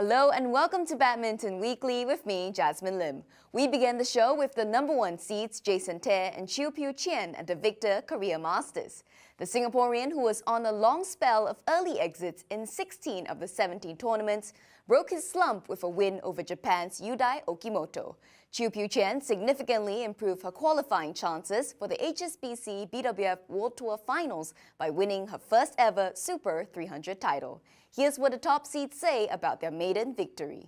Hello and welcome to Badminton Weekly with me, Jasmine Lim. We began the show with the number one seeds Jason Tae and Chiu Chae at the Victor Korea Masters. The Singaporean, who was on a long spell of early exits in 16 of the 17 tournaments, broke his slump with a win over Japan's Yudai Okimoto. Chiu Chae significantly improved her qualifying chances for the HSBC BWF World Tour Finals by winning her first ever Super 300 title. Here's what the top seeds say about their maiden victory.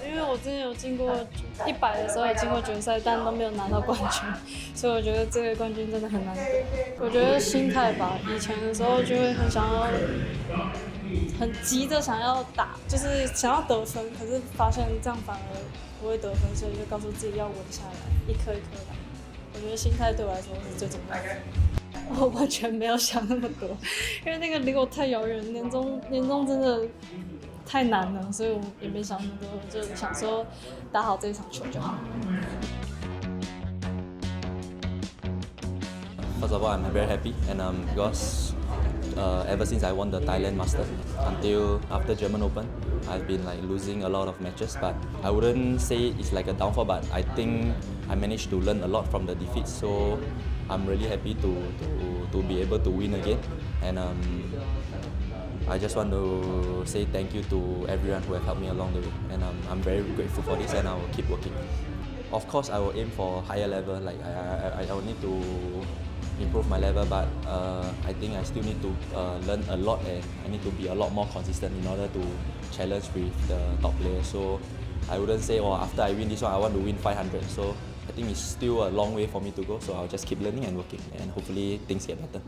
因为我之前有进过100的时候有进过决赛，但都没有拿到冠军，所以我觉得这个冠军真的很难得。我觉得心态吧，以前的时候就会很想要，很急着想要打，就是想要得分，可是发现这样反而不会得分，所以就告诉自己要稳下来，一颗一颗来。我觉得心态对我来说是最重要的。我完全没有想那么多，因为那个离我太遥远，年终真的太难了，所以我也没想那么多，就想说打好这一场球就好。First of all, I'm very happy, and because ever since I won the Thailand Master until after German Open, I've been losing a lot of matches. But I wouldn't say it's like a downfall, but I think I managed to learn a lot from the defeats. So I'm really happy to be able to win again, and I just want to say thank you to everyone who have helped me along the way, and I'm very grateful for this, and I will keep working. Of course, I will aim for higher level. I will need to improve my level, but I think I still need to learn a lot, and I need to be a lot more consistent in order to challenge with the top players. So I wouldn't say, oh, after I win this one, I want to win 500. So I think it's still a long way for me to go. So I'll just keep learning and working, and hopefully things get better.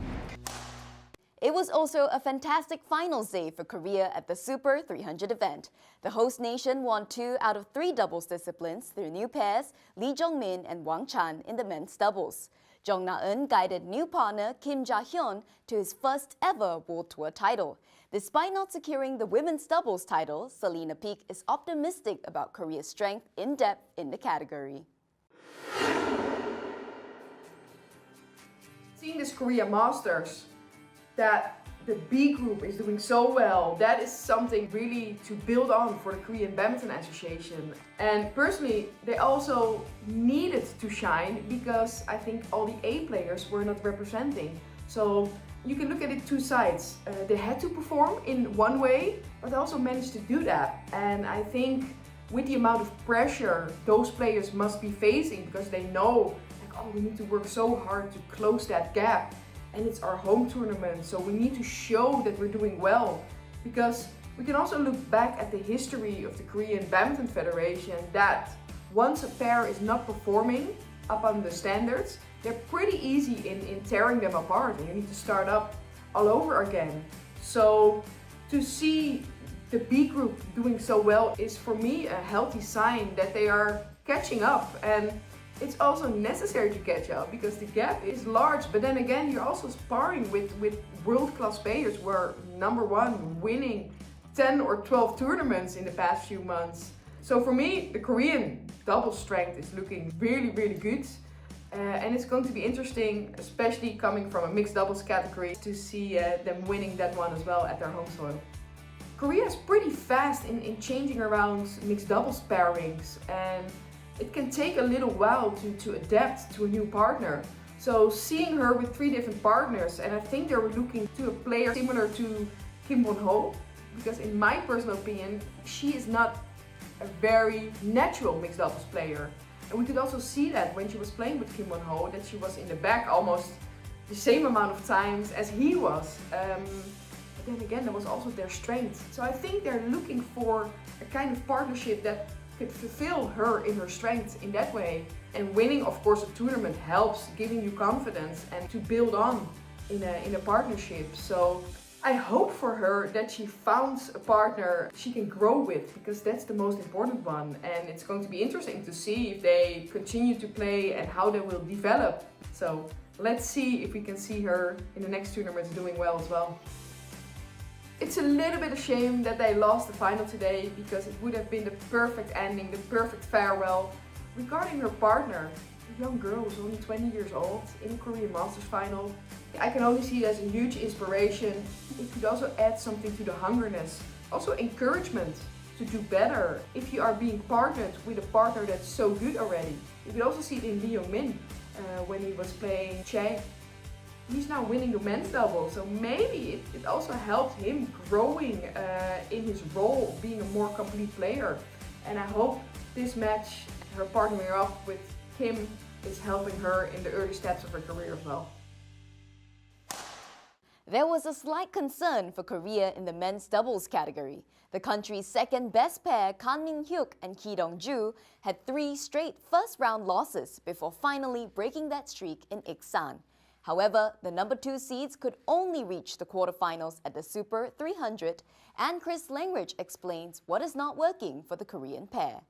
It was also a fantastic finals day for Korea at the Super 300 event. The host nation won 2 out of 3 doubles disciplines through new pairs Lee Jong-min and Wang Chan in the men's doubles. Jong Na-eun guided new partner Kim Ja-hyun to his first ever World Tour title. Despite not securing the women's doubles title, Selena Peak is optimistic about Korea's strength in depth in the category. Seeing this Korea Masters, that the B group is doing so well, that is something really to build on for the Korean Badminton Association. And personally, they also needed to shine because I think all the A players were not representing. So you can look at it two sides. They had to perform in one way, but they also managed to do that. And I think with the amount of pressure those players must be facing, because they know, oh, we need to work so hard to close that gap. And it's our home tournament, so we need to show that we're doing well. Because we can also look back at the history of the Korean Badminton Federation, that once a pair is not performing up on the standards, they're pretty easy in tearing them apart, and you need to start up all over again. So to see the B group doing so well is for me a healthy sign that they are catching up. And it's also necessary to catch up because the gap is large, but then again you're also sparring with world-class players who are number one, winning 10 or 12 tournaments in the past few months. So for me, the Korean double strength is looking really, really good. And it's going to be interesting, especially coming from a mixed doubles category, to see them winning that one as well at their home soil. Korea is pretty fast in changing around mixed doubles pairings, and it can take a little while to adapt to a new partner. So seeing her with 3 different partners, and I think they were looking to a player similar to Kim Won-ho, because in my personal opinion, she is not a very natural mixed doubles player. And we could also see that when she was playing with Kim Won-ho, that she was in the back almost the same amount of times as he was. But then again, that was also their strength. So I think they're looking for a kind of partnership that could fulfill her in her strength in that way. And winning, of course, a tournament helps, giving you confidence and to build on in a partnership. So I hope for her that she found a partner she can grow with, because that's the most important one. And it's going to be interesting to see if they continue to play and how they will develop. So let's see if we can see her in the next tournaments doing well as well. It's a little bit a shame that they lost the final today, because it would have been the perfect ending, the perfect farewell. Regarding her partner, a young girl who's only 20 years old in a Korean Masters final, I can only see it as a huge inspiration. It could also add something to the hungerness. Also encouragement to do better if you are being partnered with a partner that's so good already. You could also see it in Lee Min when he was playing Chae. He's now winning the men's double, so maybe it also helped him growing in his role, being a more complete player. And I hope this match, her partnering up with Kim, is helping her in the early steps of her career as well. There was a slight concern for Korea in the men's doubles category. The country's second best pair, Kang Min-hyuk and Ki Dong-ju, had 3 straight first-round losses before finally breaking that streak in Iksan. However, the number 2 seeds could only reach the quarterfinals at the Super 300, and Chris Langridge explains what is not working for the Korean pair.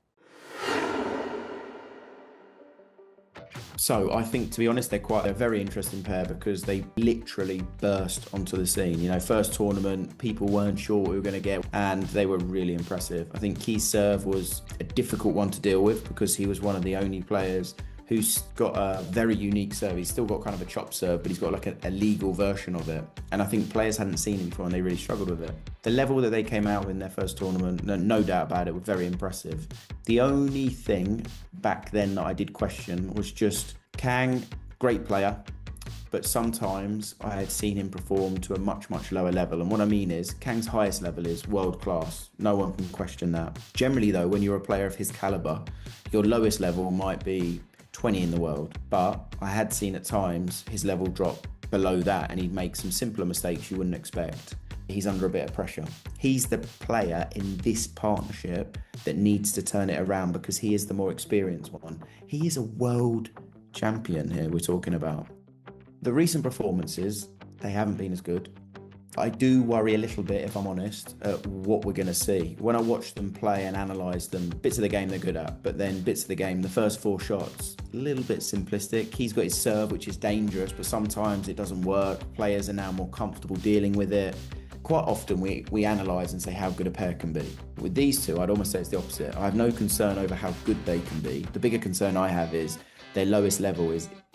So I think, to be honest, they're a very interesting pair because they literally burst onto the scene. You know, first tournament, people weren't sure what we were going to get, and they were really impressive. I think Ki's serve was a difficult one to deal with because he was one of the only players who's got a very unique serve. He's still got kind of a chop serve, but he's got like a legal version of it. And I think players hadn't seen it before and they really struggled with it. The level that they came out in their first tournament, no doubt about it, were very impressive. The only thing back then that I did question was just Kang, great player, but sometimes I had seen him perform to a much, much lower level. And what I mean is, Kang's highest level is world class. No one can question that. Generally though, when you're a player of his caliber, your lowest level might be 20 in the world, but I had seen at times his level drop below that and he'd make some simpler mistakes you wouldn't expect. He's under a bit of pressure. He's the player in this partnership that needs to turn it around because he is the more experienced one. He is a world champion here we're talking about. The recent performances, they haven't been as good. I do worry a little bit, if I'm honest, at what we're going to see. When I watch them play and analyse them, bits of the game they're good at, but then bits of the game, the first 4 shots, a little bit simplistic. He's got his serve, which is dangerous, but sometimes it doesn't work. Players are now more comfortable dealing with it. Quite often we analyse and say how good a pair can be. With these two, I'd almost say it's the opposite. I have no concern over how good they can be. The bigger concern I have is their lowest level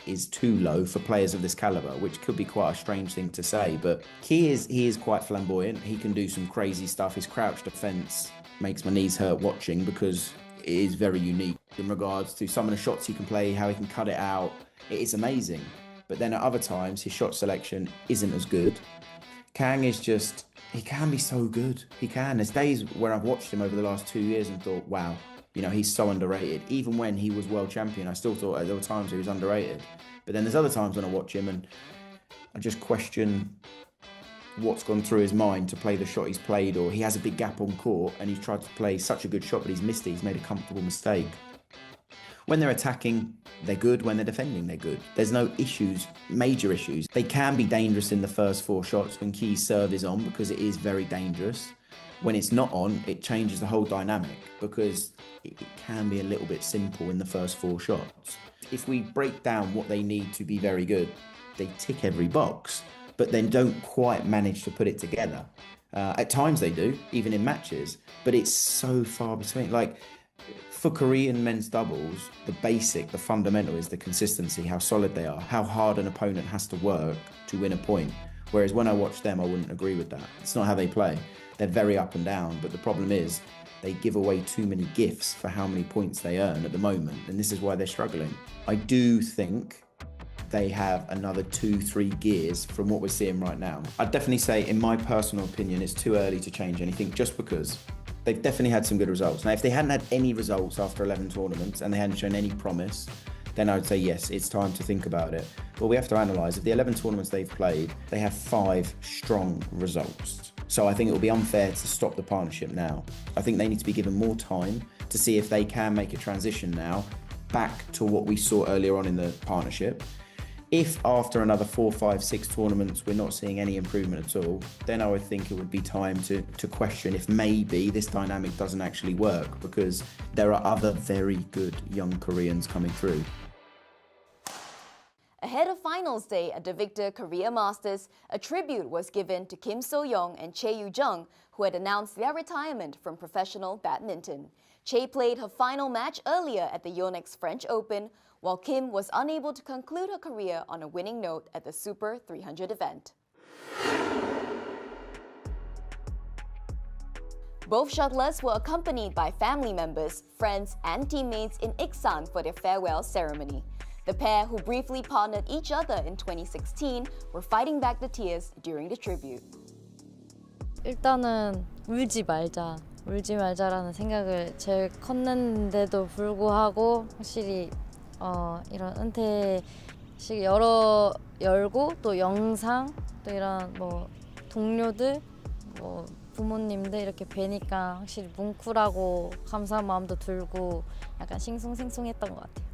is too low for players of this caliber, which could be quite a strange thing to say, but he is quite flamboyant. He can do some crazy stuff. His crouch defense makes my knees hurt watching because it is very unique in regards to some of the shots he can play, how he can cut it out. It is amazing. But then at other times, his shot selection isn't as good. Kang is just, he can be so good. He can. There's days where I've watched him over the last 2 years and thought, wow, you know, he's so underrated. Even when he was world champion, I still thought there were times he was underrated. But then there's other times when I watch him and I just question what's gone through his mind to play the shot he's played, or he has a big gap on court and he's tried to play such a good shot, but he's missed it. He's made a comfortable mistake. When they're attacking, they're good. When they're defending, they're good. There's no issues, major issues. They can be dangerous in the first 4 shots when Ki's serve is on because it is very dangerous. When it's not on, it changes the whole dynamic because it can be a little bit simple in the first 4 shots. If we break down what they need to be very good, they tick every box, but then don't quite manage to put it together. At times they do, even in matches, but it's so far between. Like, for Korean men's doubles, the fundamental is the consistency, how solid they are, how hard an opponent has to work to win a point. Whereas when I watch them, I wouldn't agree with that. It's not how they play. They're very up and down, but the problem is they give away too many gifts for how many points they earn at the moment, and this is why they're struggling. I do think they have another 2-3 gears from what we're seeing right now. I'd definitely say, in my personal opinion, it's too early to change anything just because they've definitely had some good results. Now, if they hadn't had any results after 11 tournaments and they hadn't shown any promise, then I would say, yes, it's time to think about it. But we have to analyse, of the 11 tournaments they've played, they have 5 strong results. So I think it will be unfair to stop the partnership now. I think they need to be given more time to see if they can make a transition now back to what we saw earlier on in the partnership. If after another 4, 5, 6 tournaments we're not seeing any improvement at all, then I would think it would be time to question if maybe this dynamic doesn't actually work, because there are other very good young Koreans coming through. Ahead of finals day at the Victor Korea Masters, a tribute was given to Kim So-young and Chae Yu-jung, who had announced their retirement from professional badminton. Chae played her final match earlier at the Yonex French Open, while Kim was unable to conclude her career on a winning note at the Super 300 event. Both shuttlers were accompanied by family members, friends, and teammates in Iksan for their farewell ceremony. The pair, who briefly partnered each other in 2016, were fighting back the tears during the tribute. 일단은 울지 말자라는 생각을 제일 컸는데도 불구하고 확실히 이런 은퇴식 열고 또 영상 또 이런 뭐 동료들 뭐 부모님들 이렇게 뵈니까 확실히 뭉클하고 감사한 마음도 들고 약간 싱숭생숭했던 것 같아요.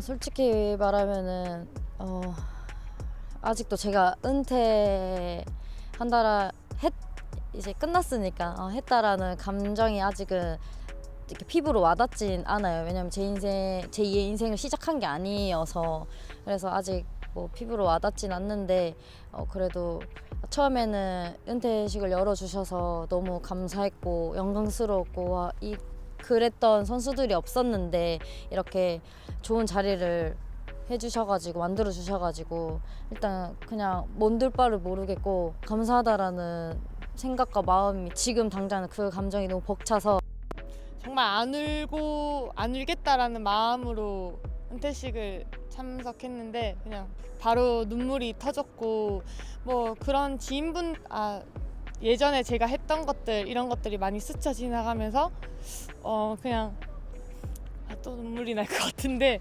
솔직히 말하면은 아직도 제가 은퇴한다라 이제 끝났으니까 했다라는 감정이 아직은 이렇게 피부로 와닿진 않아요. 왜냐면 제 2의 인생을 시작한 게 아니어서 그래서 아직 뭐 피부로 와닿진 않는데 그래도 처음에는 은퇴식을 열어주셔서 너무 감사했고 영광스러웠고 그랬던 선수들이 없었는데 이렇게 좋은 자리를 해주셔가지고 만들어주셔가지고 일단 그냥 뭔들 바를 모르겠고 감사하다라는 생각과 마음이 지금 당장 그 감정이 너무 벅차서 정말 안 울겠다라는 마음으로 은퇴식을 참석했는데 그냥 바로 눈물이 터졌고 뭐 그런 예전에 제가 했던 것들 이런 것들이 많이 스쳐 지나가면서 그냥 또 눈물이 날 것 같은데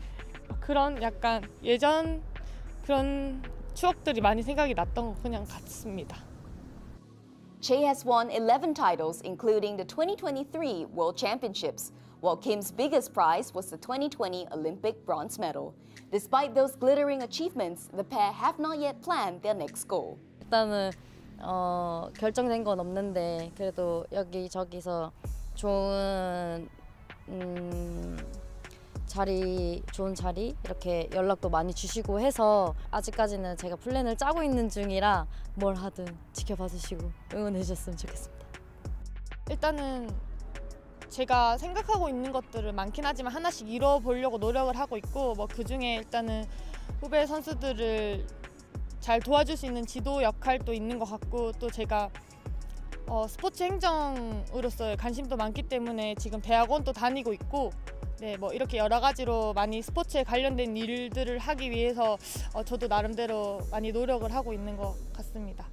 그런 약간 예전 그런 추억들이 많이 생각이 났던 것 그냥 같습니다. Chae has won 11 titles, including the 2023 World Championships, while Kim's biggest prize was the 2020 Olympic bronze medal. Despite those glittering achievements, the pair have not yet planned their next goal. 일단은 결정된 건 없는데 그래도 여기저기서 좋은 좋은 자리 이렇게 연락도 많이 주시고 해서 아직까지는 제가 플랜을 짜고 있는 중이라 뭘 하든 지켜봐 주시고 응원해 주셨으면 좋겠습니다. 일단은 제가 생각하고 있는 것들을 많긴 하지만 하나씩 이뤄보려고 노력을 하고 있고 뭐 그중에 일단은 후배 선수들을 잘 도와줄 수 있는 지도 역할도 있는 것 같고 또 제가 스포츠 행정으로서 관심도 많기 때문에 지금 대학원도 다니고 있고 네, 뭐 이렇게 여러 가지로 많이 스포츠에 관련된 일들을 하기 위해서 저도 나름대로 많이 노력을 하고 있는 것 같습니다.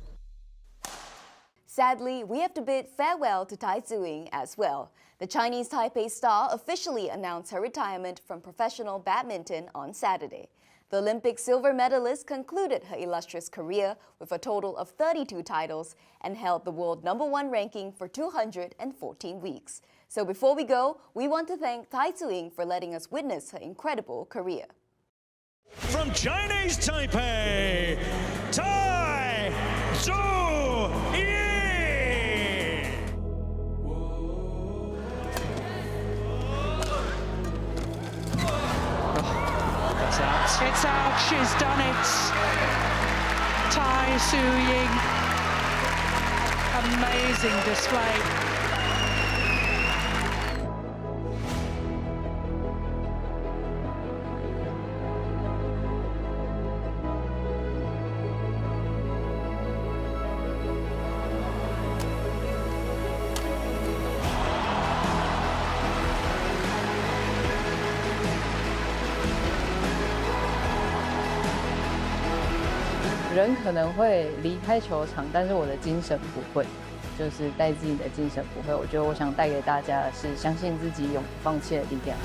Sadly, we have to bid farewell to Tai Tzu Ying as well. The Chinese Taipei star officially announced her retirement from professional badminton on Saturday. The Olympic silver medalist concluded her illustrious career with a total of 32 titles and held the world #1 ranking for 214 weeks. So before we go, we want to thank Tai Tzu Ying for letting us witness her incredible career. From Chinese Taipei, Tai Tzu Ying! It's out, she's done it. Tai Tzu Ying. Amazing display. "人可能会离开球场，但是我的精神不会，就是带自己的精神不会。我觉得我想带给大家的是相信自己、永不放弃的力量。